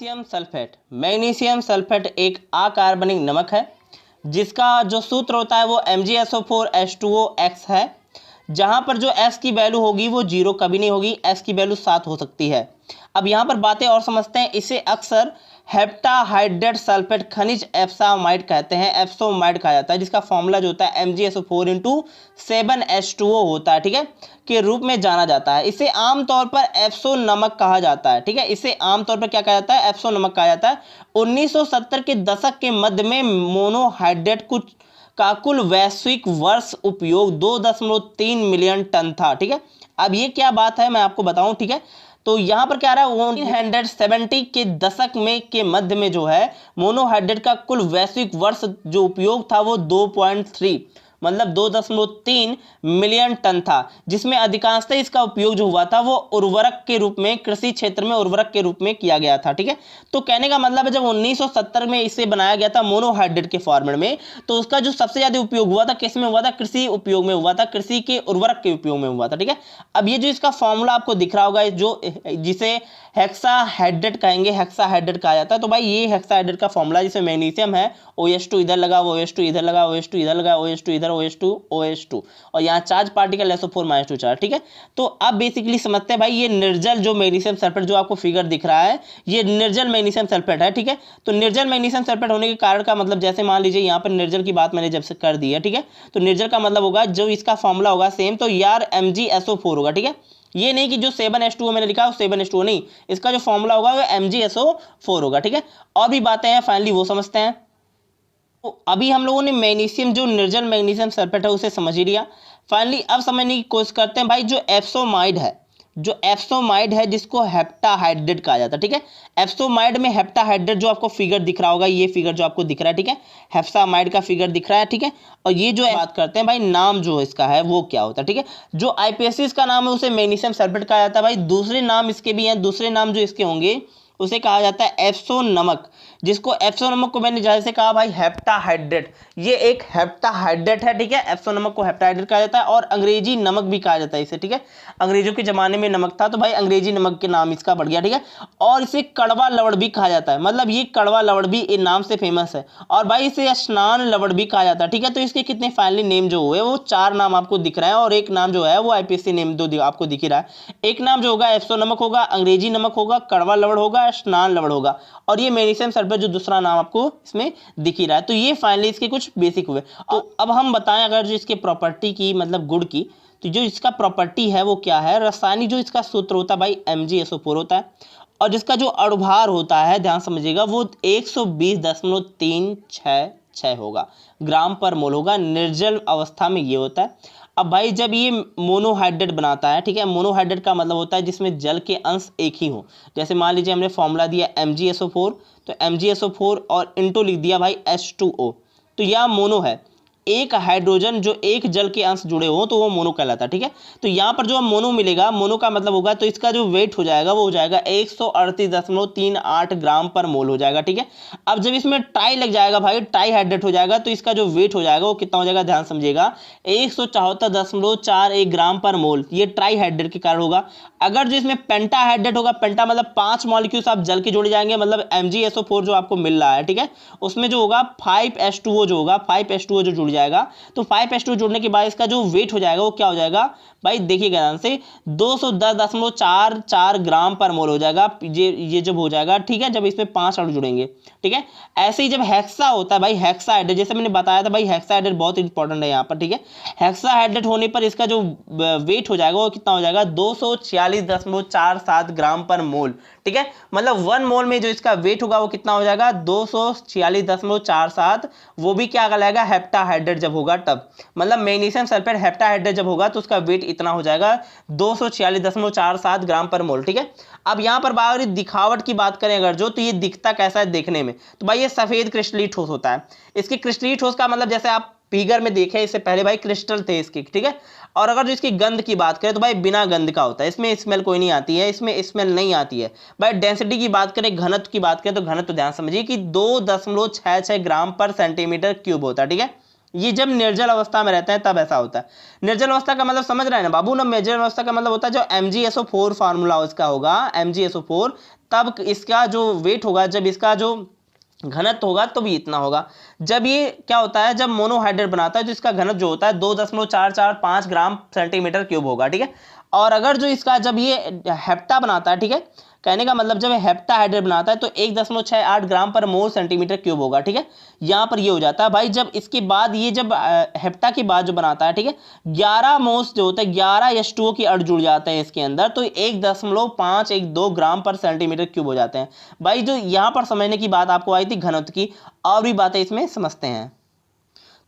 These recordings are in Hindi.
Magnesium sulphate. मैग्नीशियम सल्फेट एक अकार्बनिक नमक है जिसका जो सूत्र होता है वो MgSO4H2OX है। जहाँ पर जो S की वैल्यू होगी वो 0 कभी नहीं होगी, S की वैल्यू 7 हो सकती है। अब यहाँ पर बातें और समझते हैं। इसे अक्सर हेप्टाहाइड्रेट सल्फेट खनिज एप्सामाइड कहते हैं, एप्सोमाइड कहा जाता है, जिसका फॉर्मूला जो होता है MgSO4 × 7H2O होता है, ठीक है, के रूप में जाना जाता है। इसे आमतौर पर एप्सो नमक कहा जाता है, ठीक है, इसे आमतौर पर क्या कहा जाता है, एप्सो नमक कहा जाता है। 1970 के दशक के मध्य में मोनोहाइड्रेट का कुल वैश्विक वर्ष उपयोग 2.3 मिलियन टन था, ठीक है। अब ये क्या बात है मैं आपको बताऊं, ठीक है। तो यहाँ पर क्या रहा है 1970 के दशक में के मध्य में जो है मोनोहाइड्रेट का कुल वैश्विक वर्ष जो उपयोग था वो 2.3 मतलब 2.3 मिलियन टन था, जिसमें अधिकांशतः इसका उपयोग जो हुआ था वो उर्वरक के रूप में, कृषि क्षेत्र में उर्वरक के रूप में किया गया था, ठीक है। तो कहने का मतलब है जब 1970 में इसे बनाया गया था मोनोहाइड्रेट के फॉर्मेट में, तो उसका जो सबसे ज्यादा उपयोग हुआ था किस में हुआ था, कृषि उपयोग में हुआ था, कृषि के उर्वरक के उपयोग में हुआ था, ठीक है। अब ये जो इसका फॉर्मूला आपको दिख रहा होगा जो जिसे हेक्साहाइड्रेट कहेंगे, हेक्साहाइड्रेट कहा जाता है। तो भाई ये हेक्साहाइड्रेट का फॉर्मूला, जिसमें मैग्नीशियम है OH2 इधर लगा, OH2 इधर लगा, OH2 इधर लगा, OH2 इधर, OH2 OH2 और यहाँ चार्ज पार्टिकल SO4 - 2 चार्ज, ठीक है। तो अब बेसिकली समझते हैं भाई ये निर्जल जो मैग्नीशियम सल्फेट जो आपको फिगर दिख रहा है ये निर्जल मैग्नीशियम सल्फेट है, ठीक है। तो निर्जल मैग्नीशियम सल्फेट होने के कारण का मतलब जैसे मान लीजिए यहाँ पर निर्जल की बात मैंने जब से कर दी है, ठीक है। तो निर्जल का मतलब होगा जो इसका फॉर्मूला होगा सेम, तो यार MgSO4 होगा, ठीक है। ये नहीं कि जो 7H2O मैंने लिखा है 7H2O नहीं, इसका जो फॉर्मूला होगा वो MgSO4 होगा, ठीक है। और भी बातें हैं फाइनली वो समझते हैं। तो अभी हम लोगों ने मैग्नीशियम जो निर्जल मैग्नीशियम सल्फेट है उसे समझ ही लिया। फाइनली अब समझने की कोशिश करते हैं भाई जो एप्सोमाइड है, जो एप्सोमाइड है जिसको हेप्टाहाइड्रेट कहा जाता है, ठीक है। एप्सोमाइड में हेप्टाहाइड्रेट जो आपको फिगर दिख रहा होगा, ये फिगर जो आपको दिख रहा है, ठीक है, हेप्सामाइड का फिगर दिख रहा है, ठीक है। और ये जो बात करते हैं भाई नाम जो इसका है वो क्या होता है, ठीक है। जो IPSC का नाम है उसे मैग्नीशियम सल्फेट कहा जाता है भाई। दूसरे नाम इसके भी हैं, दूसरे नाम जो इसके होंगे उसे कहा जाता है एप्सो नमक, जिसको एप्सो नमक को मैंने जैसे कहा भाई हेप्टाहाइड्रेट, ये एक हेप्टाहाइड्रेट है, ठीक है। एप्सो नमक को हेप्टाहाइड्रेट कहा जाता है और अंग्रेजी नमक भी कहा जाता है इसे, ठीक है। अंग्रेजों के जमाने में नमक था तो भाई अंग्रेजी नमक के नाम इसका बढ़ गया, ठीक है। और इसे कड़वा लवण भी कहा जाता है, मतलब ये कड़वा लवण भी इस नाम से फेमस है। और भाई इसे स्नान लवण भी कहा जाता है, ठीक है। तो इसके कितने फाइनली नेम जो हुए वो 4 नाम आपको दिख रहे हैं और एक नाम जो है वो IPSC नेम दो आपको दिख ही रहा है। एक नाम जो होगा एप्सो नमक होगा, अंग्रेजी नमक होगा, कड़वा लवण होगा, स्नान लवण होगा, और ये मैग्नीशियम सल्फेट जो दूसरा नाम आपको इसमें दिख ही रहा है। तो ये फाइनली इसके कुछ बेसिक हुए। तो अब हम बताएं अगर जो इसके प्रॉपर्टी की मतलब गुण की, तो जो इसका प्रॉपर्टी है वो क्या है, रासायनिक जो इसका सूत्र होता है भाई MgSO4 होता है और जिसका जो अणुभार होता है ध्यान समझिएगा वो 120.366 होगा, ग्राम पर मोल होगा। निर्जल अवस्था में ये होता है। अब भाई जब ये मोनोहाइड्रेट बनाता है, ठीक है, मोनोहाइड्रेट का मतलब होता है जिसमें जल के अंश एक ही हो। जैसे मान लीजिए हमने फॉर्मूला दिया MgSO4, तो MgSO4 और इंटू लिख दिया भाई H2O, तो यह मोनो है। एक हाइड्रोजन जो एक जल के अंश जुड़े हो तो वो मोनो कहलाता है, ठीक है। तो यहाँ पर जो मोनो मिलेगा, मोनो का मतलब होगा तो इसका जो वेट हो जाएगा वो हो जाएगा 138.38 ग्राम पर मोल हो जाएगा, ठीक है। अब जब इसमें टाई लग जाएगा भाई, टाई हाइड्रेट हो जाएगा, तो इसका जो वेट हो जाएगा वो कितना हो जाएगा ध्यान समझिएगा 174.41 ग्राम पर मोल, ये ट्राई हाइड्रेट के कारण होगा। अगर जो इसमें पेंटा हाइड्रेट होगा, पेंटा मतलब 5 मॉलिक्यूल्स आप जल के जोड़े जाएंगे, मतलब MgSO4 जो आपको मिल रहा है, ठीक है, उसमें जो होगा 5H2O जो होगा 5H2O जो जुड़ जाएगा, तो 5H2 जुड़ने के बाद इसका जो वेट हो जाएगा वो क्या हो जाएगा भाई देखिएगा ध्यान से 210.44 ग्राम पर मोल हो जाएगा। ये जब हो जाएगा, ठीक है, जब इसमें 5 अणु जुड़ेंगे, ठीक है। ऐसे ही जब हेक्सा होता है भाई, हेक्साहाइड्रेट जैसे मैंने बताया था भाई, हेक्साहाइड्रेट बहुत इंपॉर्टेंट है यहाँ पर, ठीक है। हेक्साहाइड्रेट होने पर इसका जो वेट हो जाएगा वो कितना हो जाएगा 246.47 ग्राम पर मोल, ठीक है। मतलब 1 मोल में जो इसका वेट होगा वो कितना हो जाएगा 246.47, वो भी क्या कहलाएगा हेप्टाहाइड्रेट जब होगा तब, मतलब मैग्नीशियम सल्फेट हेप्टाहाइड्रेट जब होगा तो उसका वेट इतना हो जाएगा 246.47 ग्राम पर मोल, ठीक है। अब यहाँ पर बाहरी दिखावट की बात करें अगर जो, तो ये दिखता कैसा है देखने में, तो भाई ये सफेद क्रिस्टलीय ठोस होता है। इसकी क्रिस्टलीय ठोस का मतलब जैसे आप फिगर में देखे इससे पहले भाई क्रिस्टल थे इसके, ठीक है। और अगर जो इसकी गंध की बात करें तो भाई बिना गंध का होता है, इसमें स्मेल कोई नहीं आती है, इसमें स्मेल नहीं आती है। भाई डेंसिटी की बात करें, घनत्व की बात करें तो घनत्व ध्यान समझिए कि 2.66 ग्राम पर सेंटीमीटर क्यूब होता है, ठीक है। ये जब निर्जल अवस्था में रहते हैं तब ऐसा होता है। निर्जल अवस्था का मतलब समझ रहे हैं ना बाबू ना, निर्जल अवस्था का मतलब होता है जो MgSO4 फार्मूला इसका होगा MgSO4 तब इसका जो वेट होगा, जब इसका जो घनत्व होगा तो भी इतना होगा। जब ये क्या होता है, जब मोनोहाइड्रेट बनाता है तो इसका घनत्व जो होता है 2.445 ग्राम सेंटीमीटर क्यूब होगा, ठीक है। और अगर जो इसका जब ये हेप्टा बनाता है, ठीक है, कहने का मतलब जब हेप्टाहाइड्रेट बनाता है तो 1.68 ग्राम पर मोल सेंटीमीटर क्यूब होगा, ठीक है। यहाँ पर ये हो जाता है भाई। जब इसके बाद ये जब हेप्टा के बाद जो बनाता है, ठीक है, 11 मोल्स जो होता है 11 H2O की अणु जुड़ जाते हैं इसके अंदर, तो 1.512 ग्राम पर सेंटीमीटर क्यूब हो जाते हैं। भाई जो यहाँ पर समझने की बात आपको आई थी घनत्व की, और भी बातें इसमें समझते हैं।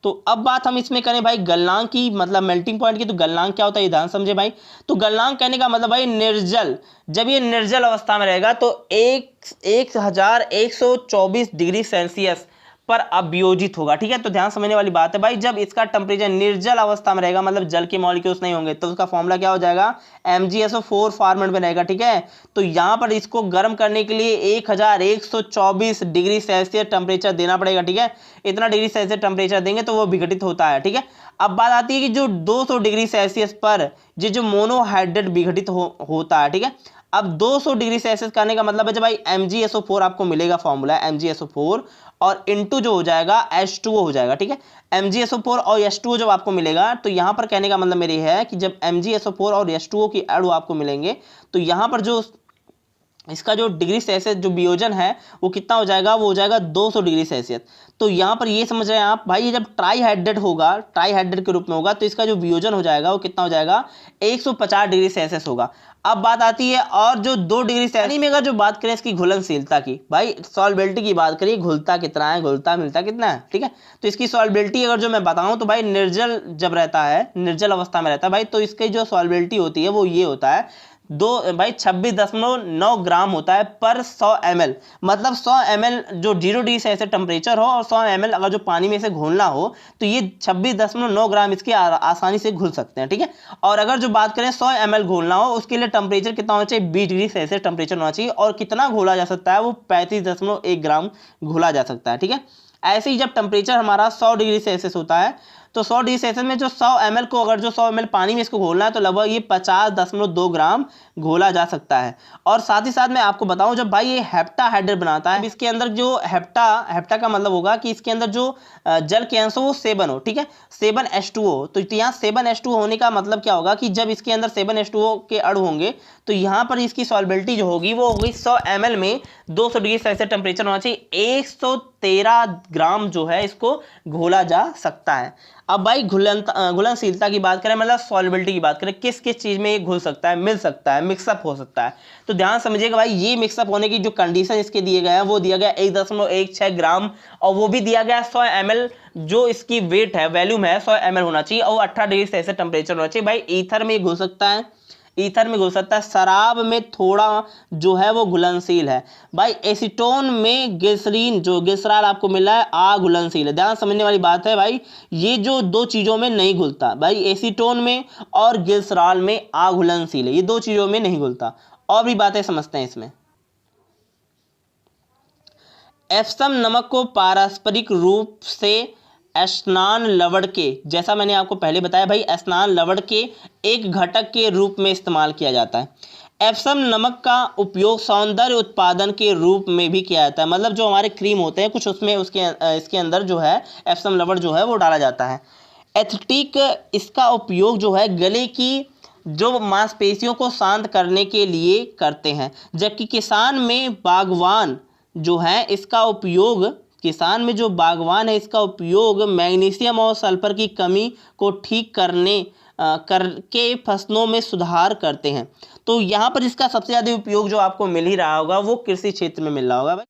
तो अब बात हम इसमें करें भाई गलनांक की, मतलब मेल्टिंग पॉइंट की। तो गलनांक क्या होता है ये ध्यान समझे भाई। तो गलनांक कहने का मतलब भाई निर्जल, जब ये निर्जल अवस्था में रहेगा तो 1124 डिग्री सेल्सियस पर अभियोजित होगा, ठीक है। तो ध्यान समझने वाली बात है भाई। जब इसका टेम्परेचर निर्जल अवस्था में रहेगा, मतलब जल के मॉलिक्यूल्स नहीं होंगे, तो उसका फॉर्मूला क्या हो जाएगा, MgSO4 फॉर्मेट में रहेगा, ठीक है। तो यहाँ पर इसको गर्म करने के लिए 1124 डिग्री सेल्सियस टेम्परेचर देना पड़ेगा, ठीक है। इतना डिग्री सेल्सियस टेम्परेचर देंगे तो वो विघटित होता है, ठीक है। अब बात आती है कि जो 200 डिग्री सेल्सियस पर ये जो मोनोहाइड्रेट विघटित होता है, ठीक है। अब 200 डिग्री सेल्सियस करने का मतलब है जब भाई MgSO4 आपको मिलेगा, फॉर्मूला MgSO4 और इनटू जो हो जाएगा H2O हो जाएगा, ठीक है। MgSO4 और H2O जब आपको मिलेगा तो यहाँ पर कहने का मतलब मेरी है कि जब MgSO4 और H2O की अणु आपको मिलेंगे तो यहाँ पर जो इसका जो डिग्री सेल्सियस जो वियोजन है वो कितना हो जाएगा, वो हो जाएगा 200 डिग्री सेल्सियस। तो यहाँ पर ये समझ रहे हैं आप भाई, ये जब ट्राईहाइड्रेट होगा, ट्राईहाइड्रेट के रूप में होगा, तो इसका जो वियोजन हो जाएगा वो कितना हो जाएगा, 150 डिग्री सेल्सियस होगा। अब बात आती है और जो 2 डिग्री सेल्सियस में अगर जो बात करें इसकी घुलनशीलता की, भाई सॉल्बिलिटी की बात करिए, घुलता कितना है, घुलता मिलता कितना है, ठीक है। तो इसकी सॉल्बिलिटी अगर जो मैं बताऊं तो भाई निर्जल जब रहता है, निर्जल अवस्था में रहता है भाई, तो इसकी जो सॉल्बिलिटी होती है वो ये होता है 26.9 ग्राम होता है पर 100 ml। मतलब 100 ml जो 0 डिग्री सेल्सियस टेम्परेचर हो और 100 ml अगर जो पानी में से घोलना हो तो ये 26.9 ग्राम इसके आसानी से घुल सकते हैं, ठीक है। और अगर जो बात करें 100 ml घोलना हो, उसके लिए टेम्परेचर कितना होना चाहिए, 20 डिग्री सेल्सियस टेम्परेचर होना चाहिए। और कितना घोला जा सकता है, वो 35.1 ग्राम घोला जा सकता है, ठीक है। ऐसे ही जब टेम्परेचर हमारा 100 डिग्री सेल्सियस होता है तो 100 डिग्री सेल्सियस में जो 100 ml को अगर जो 100 ml पानी में इसको घोलना है तो लगभग ये 50.2 ग्राम घोला जा सकता है। और साथ ही साथ मैं आपको बताऊं जब भाई ये हेप्टाहाइड्रेट बनाता है, इसके अंदर जो हेप्टा का मतलब होगा कि इसके अंदर जो जल के अंश हो वो 7 हो, ठीक है, 7H2O। तो यहाँ 7H2O होने का मतलब क्या होगा कि जब इसके अंदर 7H2O के अणु होंगे तो यहाँ पर इसकी सॉल्बिलिटी जो होगी वो होगी 100 ml में 200 डिग्री सेल्सियस टेम्परेचर होना चाहिए, 113 ग्राम जो है इसको घोला जा सकता है। अब भाई घुलनशीलता की बात करें, मतलब सॉल्बिलिटी की बात करें, किस किस चीज़ में ये घुल सकता है, मिल सकता है, मिक्सअप हो सकता है। तो ध्यान समझिएगा भाई, ये मिक्सअप होने की जो कंडीशन इसके दिए गए हैं वो दिया गया 1.16 ग्राम, और वो भी दिया गया 100 ml जो इसकी वेट है, वैल्यूम है 100 ml होना चाहिए, और 18 डिग्री सेल्सियस टेम्परेचर होना चाहिए। भाई ईथर में घुल सकता है, ईथर में घुल सकता है, शराब में थोड़ा जो है वो घुलनशील है। भाई एसीटोन में ग्लिसरीन जो ग्लिसरॉल आपको मिला है अघुलनशील है। ध्यान समझने वाली बात है भाई, ये जो 2 चीज़ों में नहीं घुलता, भाई एसीटोन में और ग्लिसरॉल में अघुलनशील है, ये 2 चीज़ों में नहीं घुलता। और भी बातें समझते हैं इसमें। एप्सम नमक को पारस्परिक रूप से स्नान लवण के, जैसा मैंने आपको पहले बताया भाई, स्नान लवण के एक घटक के रूप में इस्तेमाल किया जाता है। एप्सम नमक का उपयोग सौंदर्य उत्पादन के रूप में भी किया जाता है, मतलब जो हमारे क्रीम होते हैं कुछ उसमें इसके अंदर जो है एप्सम लवण जो है वो डाला जाता है। एस्थेटिक, इसका उपयोग जो है गले की जो मांसपेशियों को शांत करने के लिए करते हैं। जबकि किसान में बागवान जो है इसका उपयोग, किसान में जो बागवान है इसका उपयोग मैग्नीशियम और सल्फर की कमी को ठीक करके फसलों में सुधार करते हैं। तो यहाँ पर इसका सबसे ज़्यादा उपयोग जो आपको मिल ही रहा होगा वो कृषि क्षेत्र में मिल रहा होगा।